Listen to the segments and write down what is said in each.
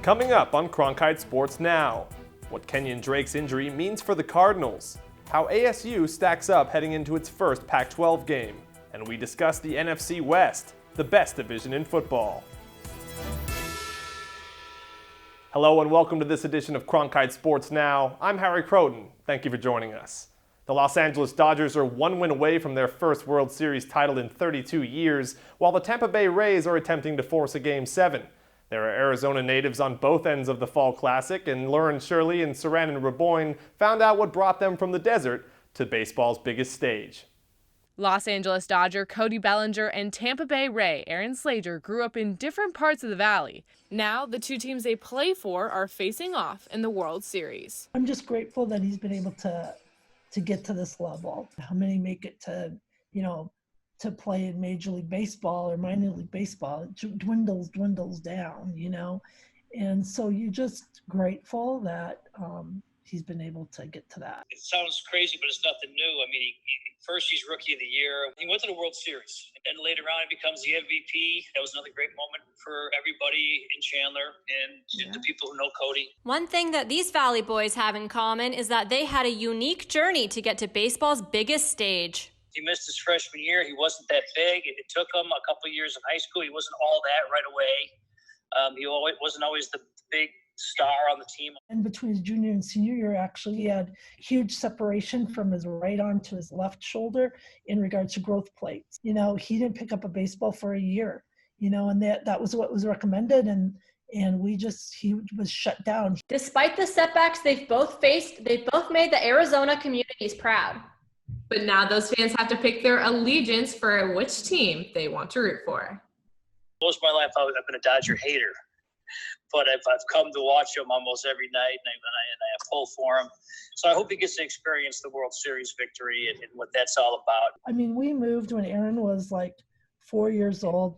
Coming up on Cronkite Sports Now, what Kenyon Drake's injury means for the Cardinals, how ASU stacks up heading into its first Pac-12 game, and we discuss the NFC West, the best division in football. Hello and welcome to this edition of Cronkite Sports Now. I'm Harry Croton. Thank you for joining us. The Los Angeles Dodgers are one win away from their first World Series title in 32 years, while the Tampa Bay Rays are attempting to force a Game 7. There are Arizona natives on both ends of the Fall Classic, and Lauren Shirley and Saran Raboyne found out what brought them from the desert to baseball's biggest stage. Los Angeles Dodger Cody Bellinger and Tampa Bay Ray Aaron Slager grew up in different parts of the valley. Now, the two teams they play for are facing off in the World Series. I'm just grateful that he's been able to get to this level. How many make it to play in Major League Baseball or minor league baseball? It dwindles down, and so you're just grateful that he's been able to get to that. It sounds crazy, but it's nothing new. I mean, first he's Rookie of the Year. He went to the World Series, and later on he becomes the MVP. That was another great moment for everybody in Chandler and the people who know Cody. One thing that these Valley boys have in common is that they had a unique journey to get to baseball's biggest stage. He missed his freshman year. He wasn't that big. It took him a couple of years in high school. He wasn't all that right away. He wasn't always the big star on the team. And between his junior and senior year, actually, he had huge separation from his right arm to his left shoulder in regards to growth plates. He didn't pick up a baseball for a year, and that was what was recommended. And he was shut down. Despite the setbacks they've both faced, they've both made the Arizona communities proud. But now those fans have to pick their allegiance for which team they want to root for. Most of my life, I've been a Dodger hater. But I've come to watch him almost every night, and I pull for him. So I hope he gets to experience the World Series victory and what that's all about. I mean, we moved when Aaron was like 4 years old,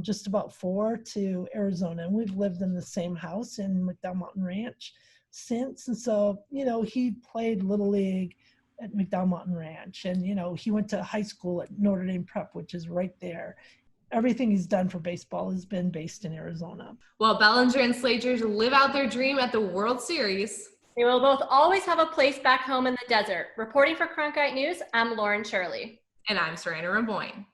just about 4, to Arizona. And we've lived in the same house in McDowell Mountain Ranch since. And so, he played Little League at McDowell Mountain Ranch. And, he went to high school at Notre Dame Prep, which is right there. Everything he's done for baseball has been based in Arizona. While Bellinger and Slager live out their dream at the World Series, they will both always have a place back home in the desert. Reporting for Cronkite News, I'm Lauren Shirley. And I'm Saran Raboyne.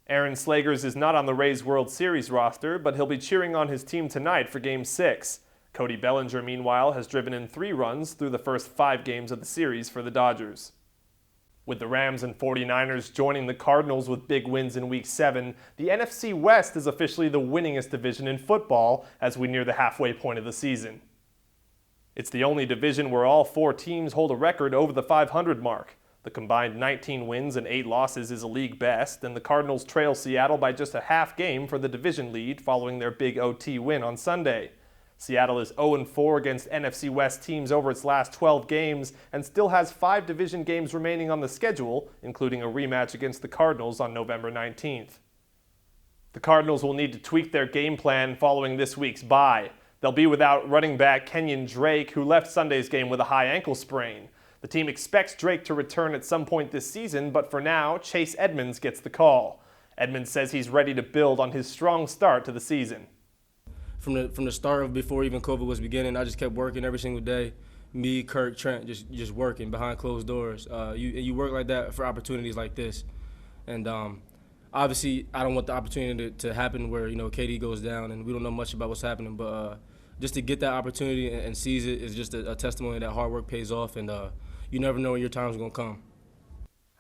Aaron Slagers is not on the Rays World Series roster, but he'll be cheering on his team tonight for Game 6. Cody Bellinger, meanwhile, has driven in 3 runs through the first 5 games of the series for the Dodgers. With the Rams and 49ers joining the Cardinals with big wins in Week 7, the NFC West is officially the winningest division in football as we near the halfway point of the season. It's the only division where all 4 teams hold a record over the 500 mark. The combined 19 wins and 8 losses is a league best, and the Cardinals trail Seattle by just a half game for the division lead following their big OT win on Sunday. Seattle is 0-4 against NFC West teams over its last 12 games and still has 5 division games remaining on the schedule, including a rematch against the Cardinals on November 19th. The Cardinals will need to tweak their game plan following this week's bye. They'll be without running back Kenyon Drake, who left Sunday's game with a high ankle sprain. The team expects Drake to return at some point this season, but for now, Chase Edmonds gets the call. Edmonds says he's ready to build on his strong start to the season. From the start of before even COVID was beginning, I just kept working every single day. Me, Kirk, Trent, just working behind closed doors. You work like that for opportunities like this. And obviously, I don't want the opportunity to happen where, KD goes down and we don't know much about what's happening. But just to get that opportunity and seize it is just a testimony that hard work pays off, and you never know when your time's going to come.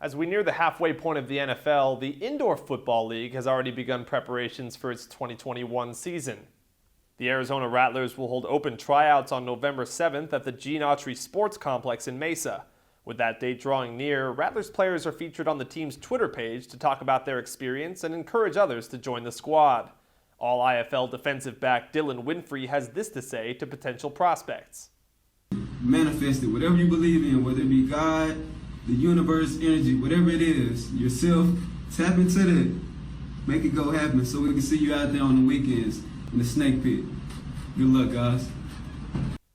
As we near the halfway point of the NFL, the Indoor Football League has already begun preparations for its 2021 season. The Arizona Rattlers will hold open tryouts on November 7th at the Gene Autry Sports Complex in Mesa. With that date drawing near, Rattlers players are featured on the team's Twitter page to talk about their experience and encourage others to join the squad. All-IFL defensive back Dylan Winfrey has this to say to potential prospects. Manifest it, whatever you believe in, whether it be God, the universe, energy, whatever it is, yourself, tap into that. Make it go happen so we can see you out there on the weekends in the snake pit. Good luck, guys.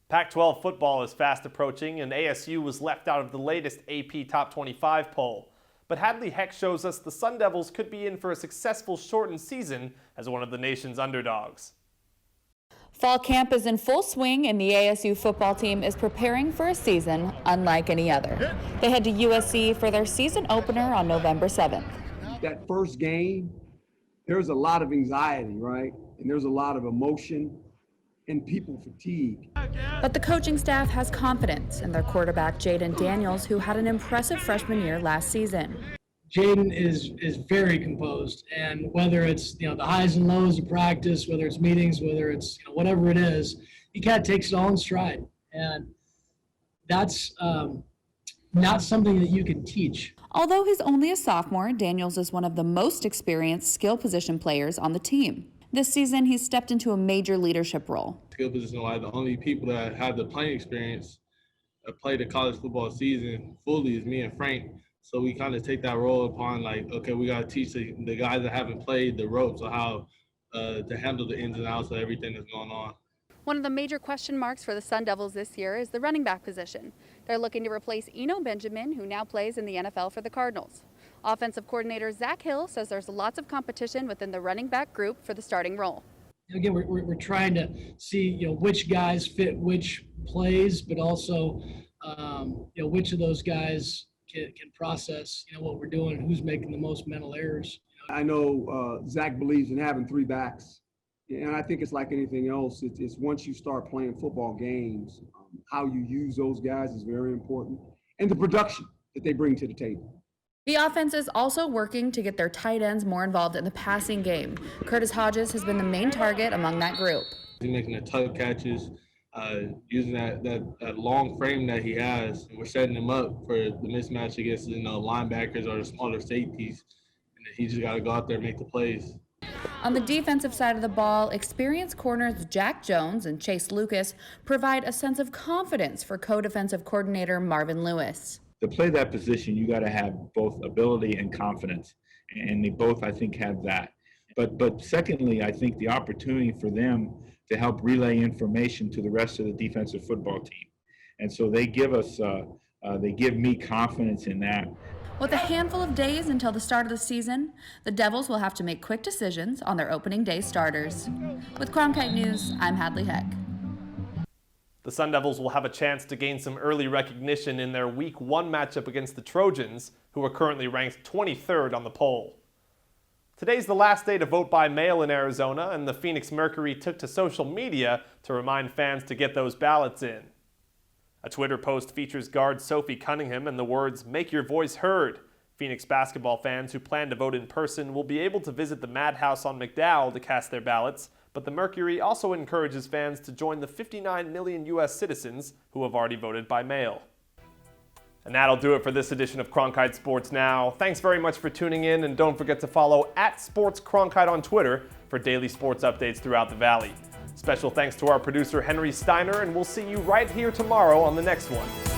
Pac-12 football is fast approaching, and ASU was left out of the latest AP Top 25 poll. But Hadley Heck shows us the Sun Devils could be in for a successful shortened season as one of the nation's underdogs. Fall camp is in full swing, and the ASU football team is preparing for a season unlike any other. They head to USC for their season opener on November 7th. That first game, there's a lot of anxiety, right? And there's a lot of emotion and people fatigue. But the coaching staff has confidence in their quarterback, Jaden Daniels, who had an impressive freshman year last season. Jaden is very composed, and whether it's the highs and lows of practice, whether it's meetings, whether it's whatever it is, he kind of takes it all in stride, and that's not something that you can teach. Although he's only a sophomore, Daniels is one of the most experienced skill position players on the team. This season, he's stepped into a major leadership role. Skill position-wise, the only people that have the playing experience that play the college football season fully is me and Frank. So we kind of take that role upon, like, okay, we got to teach the guys that haven't played the ropes of how to handle the ins and outs of everything that's going on. One of the major question marks for the Sun Devils this year is the running back position. They're looking to replace Eno Benjamin, who now plays in the NFL for the Cardinals. Offensive coordinator Zach Hill says there's lots of competition within the running back group for the starting role. Again, we're trying to see which guys fit which plays, but also which of those guys can process what we're doing and who's making the most mental errors. I know Zach believes in having 3 backs, and I think it's like anything else. It's once you start playing football games, how you use those guys is very important, and the production that they bring to the table. The offense is also working to get their tight ends more involved in the passing game. Curtis Hodges has been the main target among that group. He's making the tough catches, using that long frame that he has. We're setting him up for the mismatch against linebackers or the smaller safeties, and he just got to go out there and make the plays. On the defensive side of the ball, experienced corners Jack Jones and Chase Lucas provide a sense of confidence for co-defensive coordinator Marvin Lewis. To play that position, you got to have both ability and confidence, and they both, I think, have that. But secondly, I think the opportunity for them to help relay information to the rest of the defensive football team, and so they give me confidence in that. With a handful of days until the start of the season, the Devils will have to make quick decisions on their opening day starters. With Cronkite News, I'm Hadley Heck. The Sun Devils will have a chance to gain some early recognition in their Week 1 matchup against the Trojans, who are currently ranked 23rd on the poll. Today's the last day to vote by mail in Arizona, and the Phoenix Mercury took to social media to remind fans to get those ballots in. A Twitter post features guard Sophie Cunningham and the words, "Make your voice heard." Phoenix basketball fans who plan to vote in person will be able to visit the Madhouse on McDowell to cast their ballots, but the Mercury also encourages fans to join the 59 million U.S. citizens who have already voted by mail. And that'll do it for this edition of Cronkite Sports Now. Thanks very much for tuning in, and don't forget to follow @SportsCronkite on Twitter for daily sports updates throughout the Valley. Special thanks to our producer Henry Steiner, and we'll see you right here tomorrow on the next one.